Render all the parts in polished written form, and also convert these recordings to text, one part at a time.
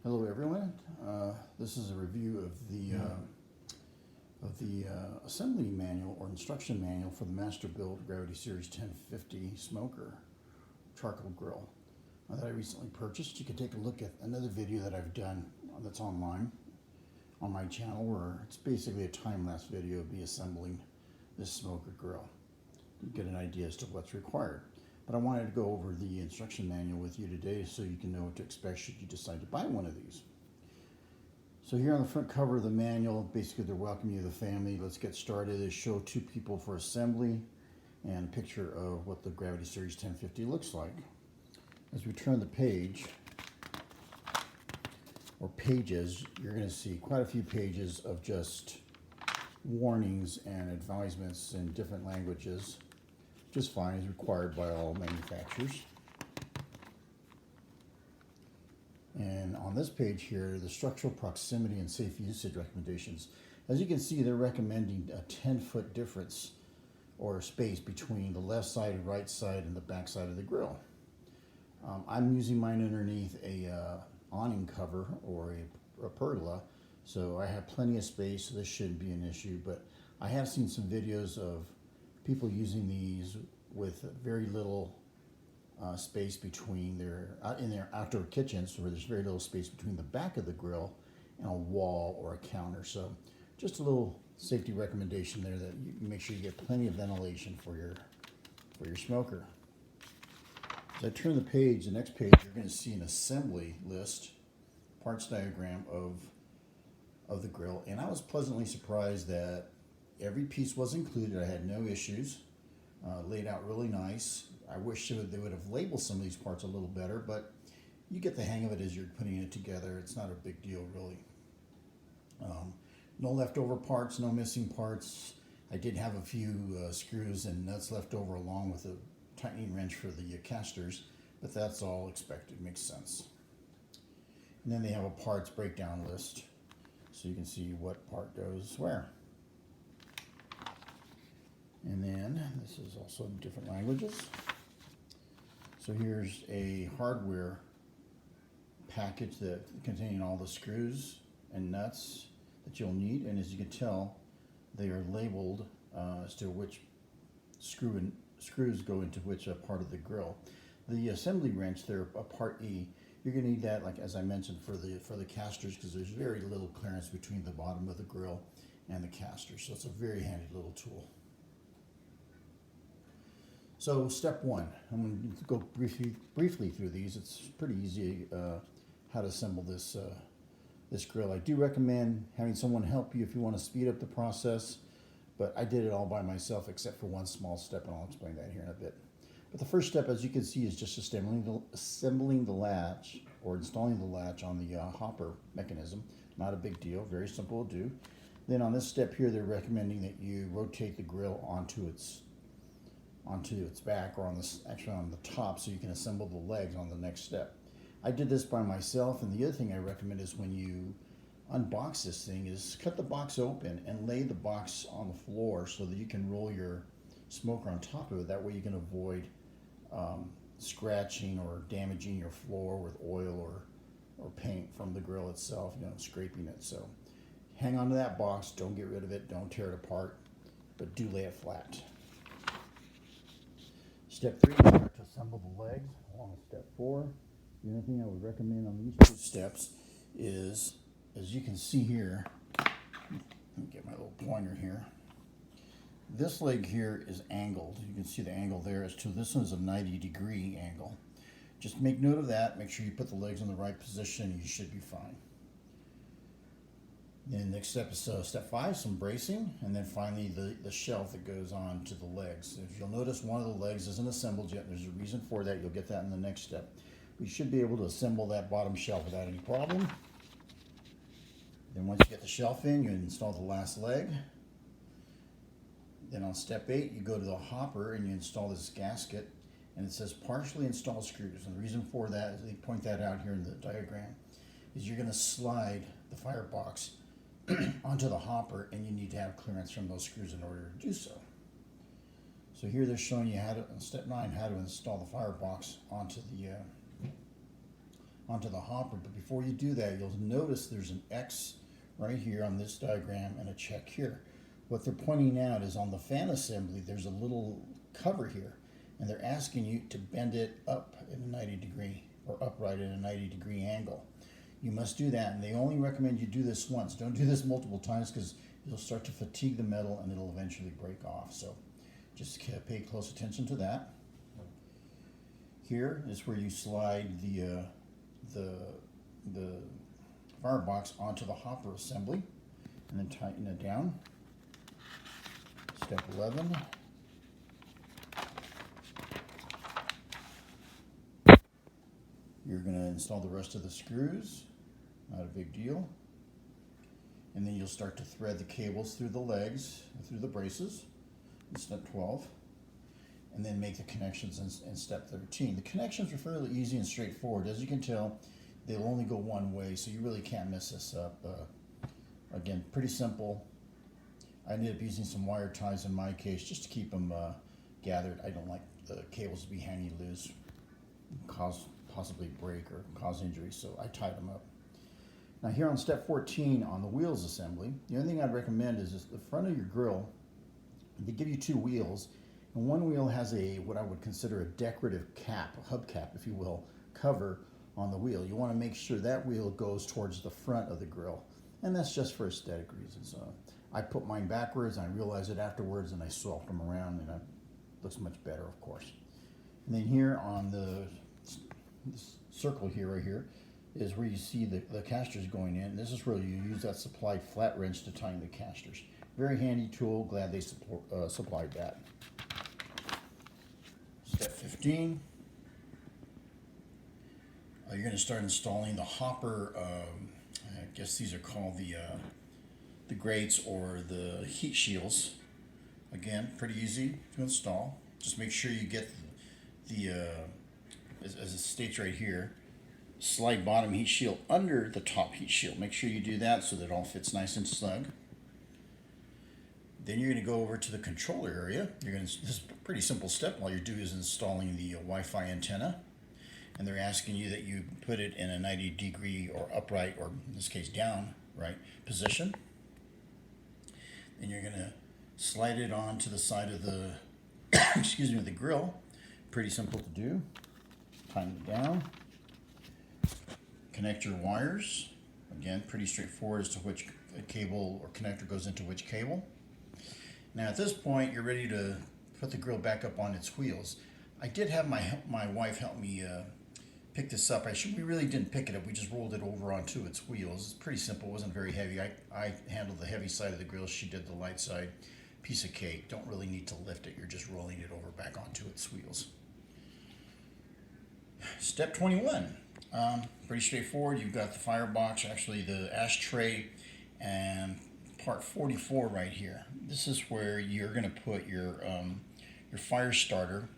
Hello everyone. This is a review of the assembly manual or instruction manual for the Masterbuilt Gravity Series 1050 smoker charcoal grill that I recently purchased. You can take a look at another video that I've done that's online on my channel, where it's basically a time-lapse video of me assembling this smoker grill. You get an idea as to what's required. But I wanted to go over the instruction manual with you today so you can know what to expect should you decide to buy one of these. So here on the front cover of the manual, basically they're welcoming you to the family. Let's get started. They show two people for assembly and a picture of what the Gravity Series 1050 looks like. As we turn the page, or pages, you're going to see quite a few pages of just warnings and advisements in different languages. Just fine, is required by all manufacturers. And on this page here, the structural proximity and safe usage recommendations. As you can see, they're recommending a 10-foot difference or space between the left side and right side and the back side of the grill. I'm using mine underneath a awning cover or a pergola, so I have plenty of space, so this shouldn't be an issue. But I have seen some videos of people using these with very little space between in their outdoor kitchens, where there's very little space between the back of the grill and a wall or a counter. So just a little safety recommendation there, that you make sure you get plenty of ventilation for your smoker. As I turn the page, the next page, you're going to see an assembly list, parts diagram of the grill, and I was pleasantly surprised that every piece was included. I had no issues. Laid out really nice. I wish they would have labeled some of these parts a little better, but you get the hang of it as you're putting it together. It's not a big deal, really. No leftover parts, no missing parts. I did have a few screws and nuts left over, along with a tightening wrench for the casters, but that's all expected, makes sense. And then they have a parts breakdown list, so you can see what part goes where. And then this is also in different languages. So here's a hardware package that containing all the screws and nuts that you'll need, and as you can tell, they are labeled as to which screws go into which part of the grill. The assembly wrench there, part E, you're going to need that, like as I mentioned, for the casters, because there's very little clearance between the bottom of the grill and the casters. So it's a very handy little tool. So step one, I'm going to go briefly through these. It's pretty easy how to assemble this grill. I do recommend having someone help you if you want to speed up the process, but I did it all by myself except for one small step, and I'll explain that here in a bit. But the first step, as you can see, is just assembling the latch or installing the latch on the hopper mechanism. Not a big deal, very simple to do. Then on this step here, they're recommending that you rotate the grill onto its back, or actually on the top, so you can assemble the legs on the next step. I did this by myself, and the other thing I recommend is when you unbox this thing, is cut the box open and lay the box on the floor so that you can roll your smoker on top of it. That way you can avoid scratching or damaging your floor with oil or paint from the grill itself, scraping it. So hang on to that box, don't get rid of it, don't tear it apart, but do lay it flat. Step 3, you start to assemble the legs along with step 4. The only thing I would recommend on these two steps is, as you can see here, let me get my little pointer here. This leg here is angled. You can see the angle there as to this one's a 90-degree angle. Just make note of that. Make sure you put the legs in the right position, and you should be fine. Then next step is step 5, some bracing, and then finally the shelf that goes on to the legs. If you'll notice, one of the legs isn't assembled yet. There's a reason for that. You'll get that in the next step. We should be able to assemble that bottom shelf without any problem. Then once you get the shelf in, you install the last leg. Then on step 8, you go to the hopper and you install this gasket, and it says partially install screws. And the reason for that, is they point that out here in the diagram, is you're going to slide the firebox onto the hopper, and you need to have clearance from those screws in order to do so. So here they're showing you how to, in step 9, how to install the firebox onto onto the hopper. But before you do that, you'll notice there's an X right here on this diagram and a check here. What they're pointing out is on the fan assembly, there's a little cover here, and they're asking you to bend it up in a 90 degree or upright at a 90-degree angle. You must do that, and they only recommend you do this once. Don't do this multiple times because you'll start to fatigue the metal and it'll eventually break off. So just pay close attention to that. Here is where you slide the firebox onto the hopper assembly and then tighten it down. Step 11. You're going to install the rest of the screws, not a big deal. And then you'll start to thread the cables through the legs, through the braces, in step 12. And then make the connections in step 13. The connections are fairly easy and straightforward. As you can tell, they'll only go one way, so you really can't mess this up. Again, pretty simple. I ended up using some wire ties in my case just to keep them gathered. I don't like the cables to be hanging loose, possibly break or cause injury, so I tied them up. Now here on step 14 on the wheels assembly, the only thing I'd recommend is the front of your grill. They give you two wheels, and one wheel has what I would consider a decorative cap, a hubcap if you will, cover on the wheel. You want to make sure that wheel goes towards the front of the grill, and that's just for aesthetic reasons. I put mine backwards, and I realized it afterwards, and I swapped them around, and it looks much better, of course. And then here on this circle here, right here, is where you see the casters going in. This is where you use that supplied flat wrench to tighten the casters. Very handy tool, glad they supplied that. Step 15. You're going to start installing the hopper, I guess these are called the grates or the heat shields. Again, pretty easy to install. Just make sure you get as it states right here, slide bottom heat shield under the top heat shield. Make sure you do that so that it all fits nice and snug. Then you're going to go over to the controller area. This is a pretty simple step. All you're doing is installing the Wi-Fi antenna. And they're asking you that you put it in a 90 degree or upright, or in this case down, right, position. Then you're going to slide it on to the side of the, excuse me, the grill. Pretty simple to do. Tighten it down. Connect your wires. Again, pretty straightforward as to which cable or connector goes into which cable. Now at this point, you're ready to put the grill back up on its wheels. I did have my wife help me pick this up. We really didn't pick it up. We just rolled it over onto its wheels. It's pretty simple. It wasn't very heavy. I handled the heavy side of the grill. She did the light side. Piece of cake. Don't really need to lift it. You're just rolling it over back onto its wheels. Step 21. Pretty straightforward. You've got the firebox, actually the ashtray, and part 44 right here. This is where you're going to put your fire starter.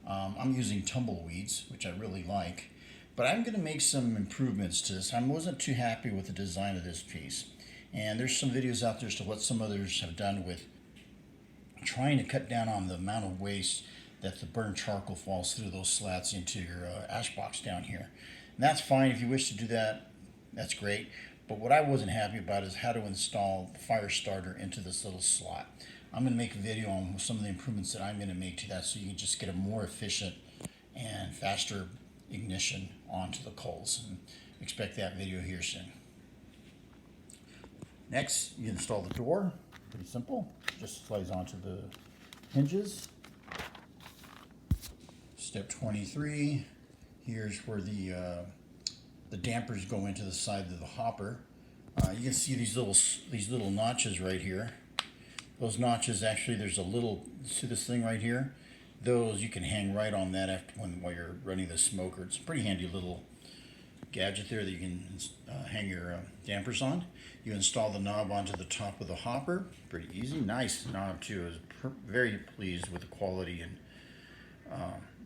I'm using tumbleweeds, which I really like, but I'm going to make some improvements to this. I wasn't too happy with the design of this piece, and there's some videos out there as to what some others have done with trying to cut down on the amount of waste that the burnt charcoal falls through those slats into your ash box down here. And that's fine if you wish to do that, that's great. But what I wasn't happy about is how to install the fire starter into this little slot. I'm going to make a video on some of the improvements that I'm going to make to that so you can just get a more efficient and faster ignition onto the coals. And expect that video here soon. Next, you install the door. Pretty simple. Just slides onto the hinges. Step 23. Here's where the dampers go into the side of the hopper. You can see these little notches right here. Those notches, actually, there's a little, see this thing right here? Those you can hang right on that while you're running the smoker. It's a pretty handy little gadget there that you can hang your dampers on. You install the knob onto the top of the hopper. Pretty easy. Nice knob too. I was very pleased with the quality and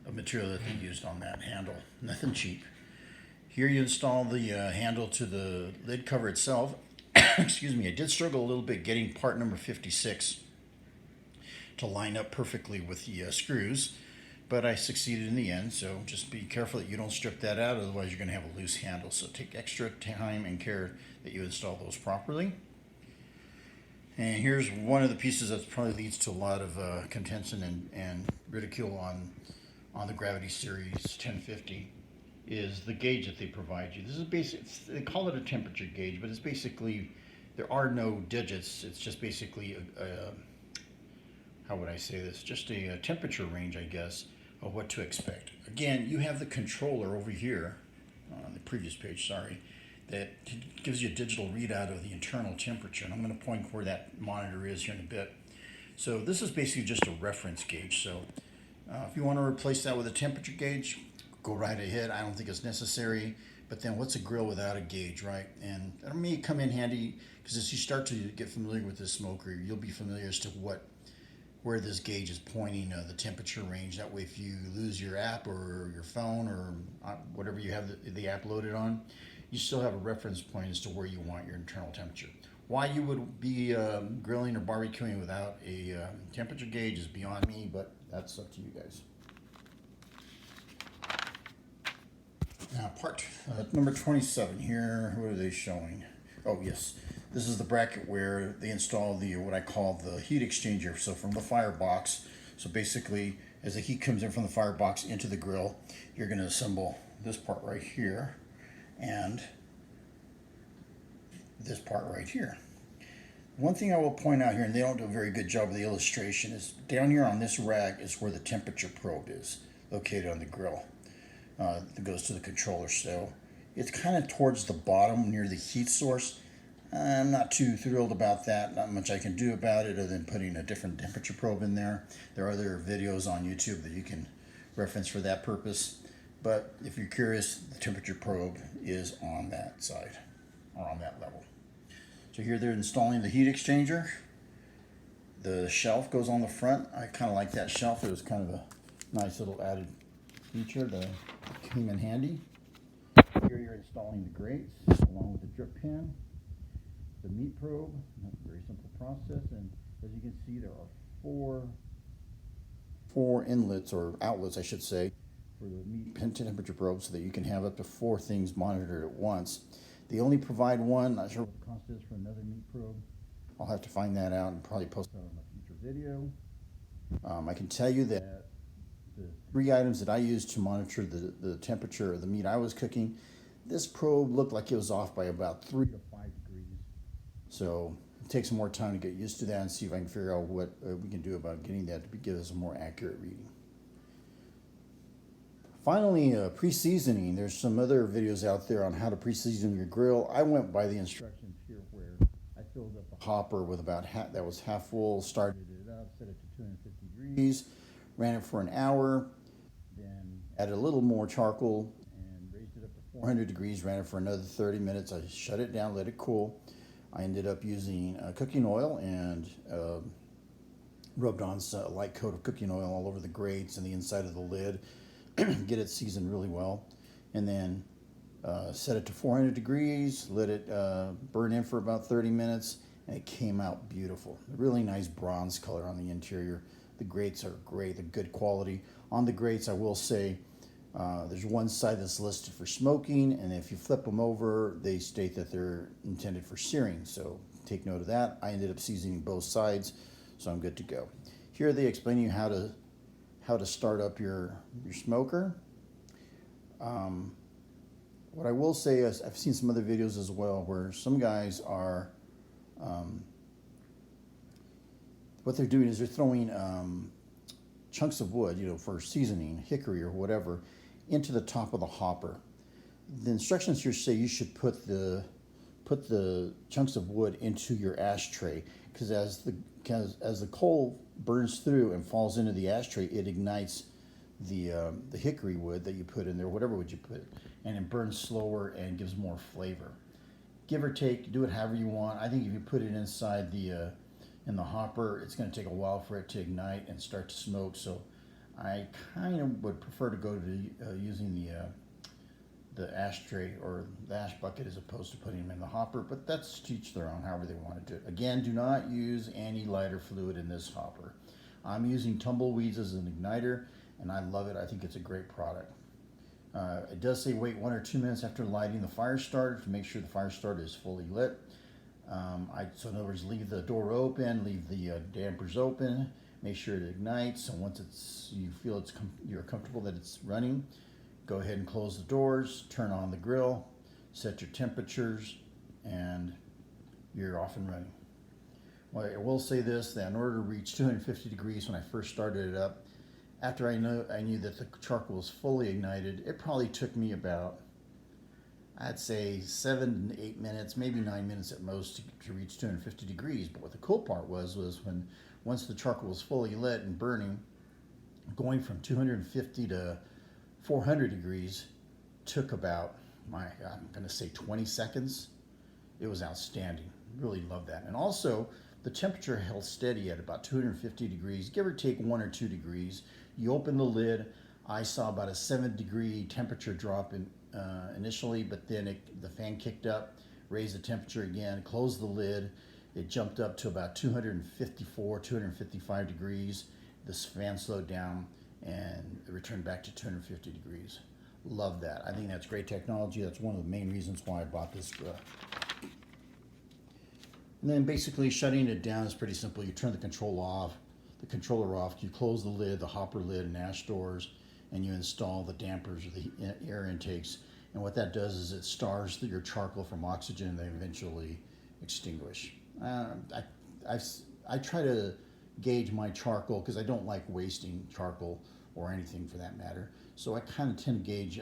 of material that they used on that handle. Nothing cheap. Here you install the handle to the lid cover itself. Excuse me, I did struggle a little bit getting part number 56 to line up perfectly with the screws. but I succeeded in the end. So just be careful that you don't strip that out, otherwise you're going to have a loose handle. So take extra time and care that you install those properly. And here's one of the pieces that probably leads to a lot of contention and ridicule on the Gravity Series 1050 is the gauge that they provide you. This is they call it a temperature gauge, but it's basically, there are no digits. It's just basically how would I say this? Just a temperature range, I guess, of what to expect. Again, you have the controller over here on the previous page, sorry, that gives you a digital readout of the internal temperature. And I'm going to point where that monitor is here in a bit. So this is basically just a reference gauge. So if you want to replace that with a temperature gauge, go right ahead. I don't think it's necessary. But then what's a grill without a gauge, right? And that may come in handy because as you start to get familiar with this smoker, you'll be familiar as to where this gauge is pointing the temperature range. That way, if you lose your app or your phone or whatever you have the app loaded on, you still have a reference point as to where you want your internal temperature. Why you would be grilling or barbecuing without a temperature gauge is beyond me, but that's up to you guys. Now, part number 27 here, what are they showing? Oh, yes. This is the bracket where they install the what I call the heat exchanger. So from the firebox, so basically as the heat comes in from the firebox into the grill, you're going to assemble this part right here and this part right here. One thing I will point out here, and they don't do a very good job of the illustration, is down here on this rack is where the temperature probe is located on the grill. That goes to the controller. So it's kind of towards the bottom near the heat source. I'm not too thrilled about that. Not much I can do about it other than putting a different temperature probe in there. There are other videos on YouTube that you can reference for that purpose. But if you're curious, the temperature probe is on that side or on that level. So here they're installing the heat exchanger. The shelf goes on the front. I kind of like that shelf. It was kind of a nice little added feature that came in handy. Here you're installing the grates along with the drip pan, the meat probe. Very simple process, and as you can see, there are four inlets or outlets, I should say, for the meat temperature probe, so that you can have up to 4 things monitored at once. They only provide one. Not sure what the cost is for another meat probe. I'll have to find that out and probably post that on a future video. I can tell you that the 3 items that I used to monitor the temperature of the meat I was cooking, this probe looked like it was off by about 3 to 5 degrees. So it takes some more time to get used to that and see if I can figure out what we can do about getting that to give us a more accurate reading. Finally, pre-seasoning. There's some other videos out there on how to pre-season your grill. I went by the instructions here where I filled up a hopper with about that was half full, started it up, set it to 250 degrees, ran it for an hour, then added a little more charcoal and raised it up to 400 degrees, ran it for another 30 minutes. I shut it down, let it cool. I ended up using cooking oil and rubbed on a light coat of cooking oil all over the grates and the inside of the lid. Get it seasoned really well, and then set it to 400 degrees, let it burn in for about 30 minutes, and it came out beautiful. A really nice bronze color on the interior. The grates are great, they're good quality. On the grates, I will say, there's one side that's listed for smoking, and if you flip them over, they state that they're intended for searing, so take note of that. I ended up seasoning both sides, so I'm good to go. Here they explain you how to start up your smoker. What I will say is I've seen some other videos as well where some guys are, what they're doing is they're throwing chunks of wood, for seasoning, hickory or whatever, into the top of the hopper. The instructions here say you should put the chunks of wood into your ashtray, because as the coal burns through and falls into the ashtray, it ignites the hickory wood that you put in there, whatever wood you put, and it burns slower and gives more flavor. Give or take, do it however you want. I think if you put it inside in the hopper, it's going to take a while for it to ignite and start to smoke. So I kind of would prefer to go to using the ashtray or the ash bucket as opposed to putting them in the hopper, but that's to each their own, however they want to do it. Again, do not use any lighter fluid in this hopper. I'm using tumbleweeds as an igniter, and I love it. I think it's a great product. It does say wait 1 or 2 minutes after lighting the fire starter to make sure the fire starter is fully lit. So in other words, leave the door open, leave the dampers open, make sure it ignites. And once you feel you're comfortable that it's running, go ahead and close the doors, turn on the grill, set your temperatures, and you're off and running. Well, I will say this, that in order to reach 250 degrees when I first started it up, after I knew that the charcoal was fully ignited, it probably took me about, I'd say 7 to 8 minutes, maybe 9 minutes at most to reach 250 degrees. But what the cool part was once the charcoal was fully lit and burning, going from 250 to 400 degrees took about, I'm going to say 20 seconds. It was outstanding. Really loved that. And also, the temperature held steady at about 250 degrees, give or take 1 or 2 degrees. You open the lid. I saw about a 7-degree temperature drop initially, but then the fan kicked up, raised the temperature again, closed the lid. It jumped up to about 254, 255 degrees. This fan slowed down and it returned back to 250 degrees. Love that. I think that's great technology. That's one of the main reasons why I bought this grill. And then basically shutting it down is pretty simple. You turn the controller off, you close the lid, the hopper lid and ash doors, and you install the dampers or the air intakes. And what that does is it stars your charcoal from oxygen and they eventually extinguish. I try to gauge my charcoal because I don't like wasting charcoal or anything for that matter. So I kind of tend to gauge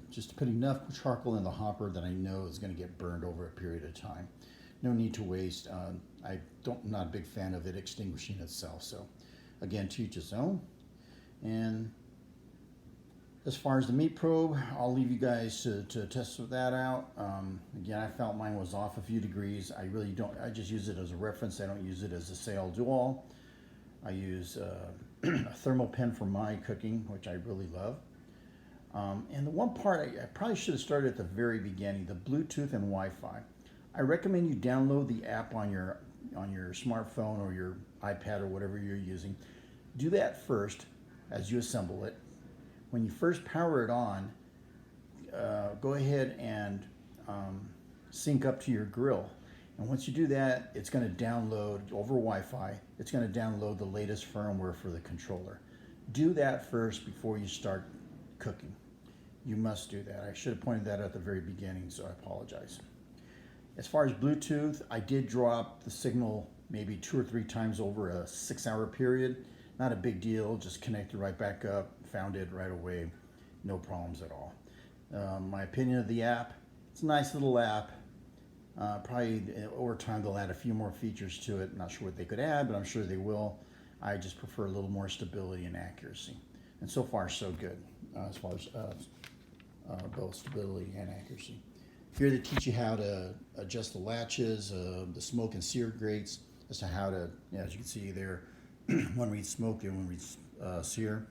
just to put enough charcoal in the hopper that I know is going to get burned over a period of time. No need to waste. I'm not a big fan of it extinguishing itself. So again, to each his own. And as far as the meat probe, I'll leave you guys to test that out. Again, I felt mine was off a few degrees. I really don't, I just use it as a reference. I don't use it as a say-all do-all. I use a thermal pen for my cooking, which I really love. And the one part I probably should have started at the very beginning, the Bluetooth and Wi-Fi. I recommend you download the app on your smartphone or your iPad or whatever you're using. Do that first as you assemble it. When you first power it on, go ahead and sync up to your grill. And once you do that, it's going to download over Wi-Fi. It's going to download the latest firmware for the controller. Do that first before you start cooking. You must do that. I should have pointed that out at the very beginning, so I apologize. As far as Bluetooth, I did drop the signal maybe 2 or 3 times over a 6-hour period. Not a big deal, just connected right back up, found it right away, no problems at all. My opinion of the app, it's a nice little app. Probably over time they'll add a few more features to it. Not sure what they could add, but I'm sure they will. I just prefer a little more stability and accuracy. And so far, so good, as far as both stability and accuracy. Here they teach you how to adjust the latches, the smoke and sear grates, as to how to, as you can see there, one reads smoke and one reads sear,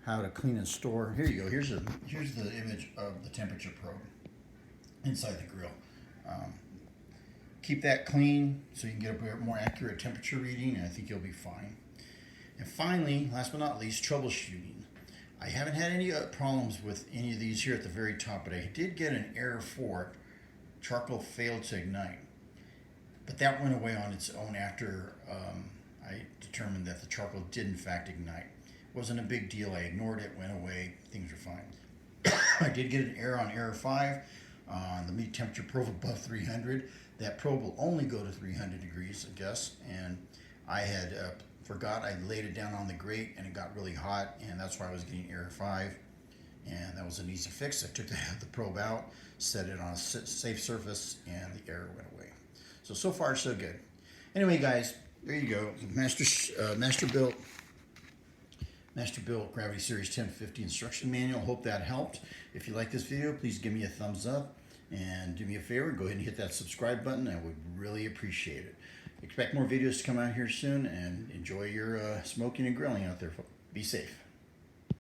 how to clean and store. Here you go. Here's the image of the temperature probe inside the grill. Keep that clean so you can get a more accurate temperature reading, and I think you'll be fine. And finally, last but not least, troubleshooting. I haven't had any problems with any of these here at the very top, but I did get an error for it. Charcoal failed to ignite. But that went away on its own after I determined that the charcoal did in fact ignite. It wasn't a big deal. I ignored it, went away, things were fine. I did get an error on error 5 on the meat temperature probe above 300. That probe will only go to 300 degrees, I guess, and I had forgot I laid it down on the grate and it got really hot, and that's why I was getting error 5, and that was an easy fix. I took the probe out, set it on a safe surface, and the error went away. So far so good. Anyway guys, there you go. Masterbuilt Gravity Series 1050 instruction manual. Hope that helped. If you like this video, please give me a thumbs up, and do me a favor, go ahead and hit that subscribe button. I would really appreciate it. Expect more videos to come out here soon, and enjoy your smoking and grilling out there. Be safe.